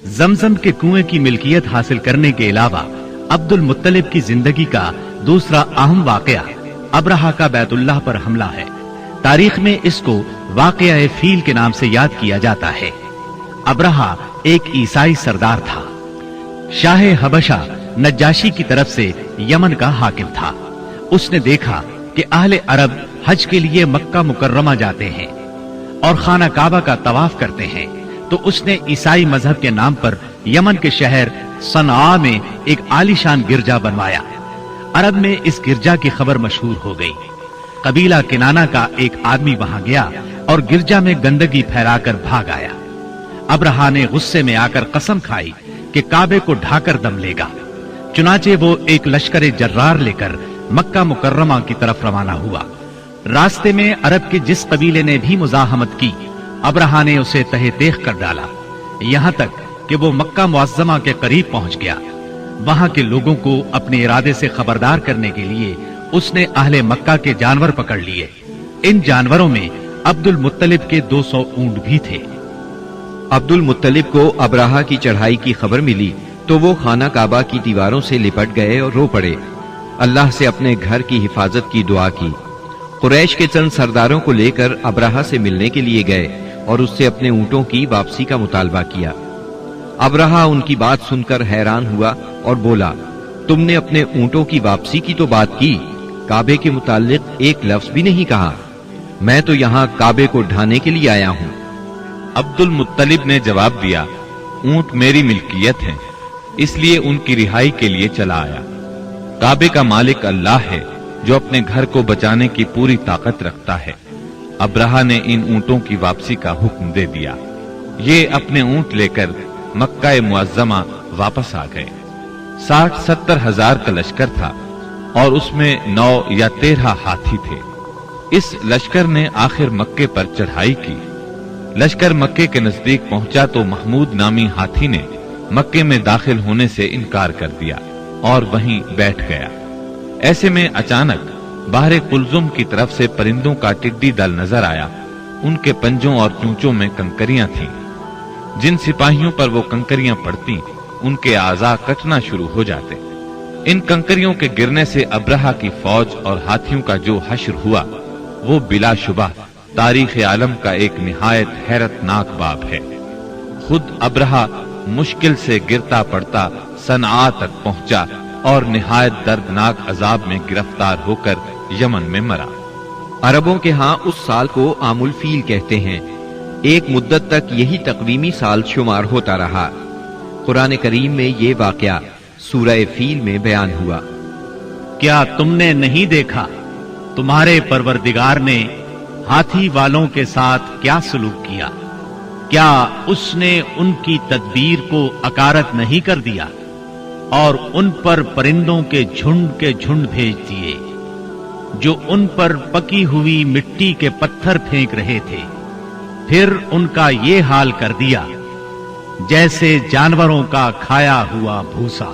जमजम के कुएं की मिल्कियत हासिल करने के अलावा अब्दुल मुत्तलिब की जिंदगी का दूसरा अहम वाकया अब्रहा का बैतुल्लाह पर हमला है। तारीख में इसको वाकया फील के नाम से याद किया जाता है। अब्रहा एक ईसाई सरदार था। शाह हबशा नज्जाशी की तरफ से यमन का हाकिम था। उसने देखा कि अहले अरब हज के लिए मक्का मुकर्रमा जाते हैं और खाना काबा का तवाफ करते हैं, तो उसने ईसाई मजहब के नाम पर यमन के शहर सनआ में एक आलीशान गिरजा बनवाया। अरब में इस गिरजा की खबर मशहूर हो गई। कबीला किनाना का एक आदमी वहां गया और गिरजा में गंदगी फैलाकर भाग आया। अब्रहा ने गुस्से में आकर कसम खाई कि काबे को ढाकर दम लेगा। चुनाचे वो एक लश्कर जर्रार लेकर मक्का मुकर्रमा की तरफ रवाना हुआ। रास्ते में अरब के जिस कबीले ने भी मुजाहमत की, अब्रहा ने उसे तहे तेख कर डाला, यहां तक कि वो मक्का मुअज्जमा के करीब पहुंच गया। वहां के लोगों को अपने इरादे से खबरदार करने के लिए उसने अहले मक्का के जानवर पकड़ लिए। इन जानवरों में अब्दुल मुत्तलिब के 200 ऊंट भी थे। अब्दुल मुत्तलिब को अब्रहा की चढ़ाई की खबर मिली तो वो खाना काबा की दीवारों से लिपट गए और रो पड़े। अल्लाह से अपने घर की हिफाजत की दुआ की। कुरैश के चंद सरदारों को लेकर अब्रहा से मिलने के लिए गए और उससे अपने ऊंटों की वापसी का मुतालबा किया। अब्रहा उनकी बात सुनकर हैरान हुआ और बोला, तुमने अपने ऊंटों की वापसी की तो बात की, काबे के मुताल्लिक एक लफ्ज भी नहीं कहा। मैं तो यहाँ काबे को ढाने के लिए आया हूँ। अब्दुल मुत्तलिब ने जवाब दिया, ऊंट मेरी मिल्कियत है, इसलिए उनकी रिहाई के लिए चला आया। काबे का मालिक अल्लाह है जो अपने घर को बचाने की पूरी ताकत रखता है। अब्रहा ने इन ऊंटों की वापसी का हुक्म दे दिया। ये अपने ऊंट लेकर मक्का मुअज्जमा वापस आ गए। 60-70 हजार का लश्कर था और उसमें 9 या 13 हाथी थे। इस लश्कर ने आखिर मक्के पर चढ़ाई की। लश्कर मक्के के नजदीक पहुंचा तो महमूद नामी हाथी ने मक्के में दाखिल होने से इनकार कर दिया और वहीं बैठ गया। ऐसे में अचानक बाहर कुलजुम की तरफ से परिंदों का टिड्डी दल नजर आया। उनके पंजों और चूंचों में कंकरियां थीं। जिन सिपाहियों पर वो कंकरियां पड़ती, उनके आज़ा कटना शुरू हो जाते। इन कंकरियों के गिरने से अब्रहा की फौज और हाथियों का जो हश्र हुआ, वो बिलाशुबा तारीख आलम का एक निहायत हैरतनाक बाब है। खुद अब्रहा मुश्किल से गिरता पड़ता सनआ तक पहुंचा और निहायत दर्दनाक अजाब में गिरफ्तार होकर यमन में मरा। अरबों के यहाँ उस साल को आमुल फील कहते हैं। एक मुद्दत तक यही तकवीमी साल शुमार होता रहा। कुरान करीम में ये वाकया सूरह फील में बयान हुआ। क्या तुमने नहीं देखा तुम्हारे परवरदिगार ने हाथी वालों के साथ क्या सलूक किया? क्या उसने उनकी तदबीर को अकारत नहीं कर दिया और उन पर परिंदों के झुंड भेज दिए जो उन पर पकी हुई मिट्टी के पत्थर फेंक रहे थे। फिर उनका ये हाल कर दिया जैसे जानवरों का खाया हुआ भूसा।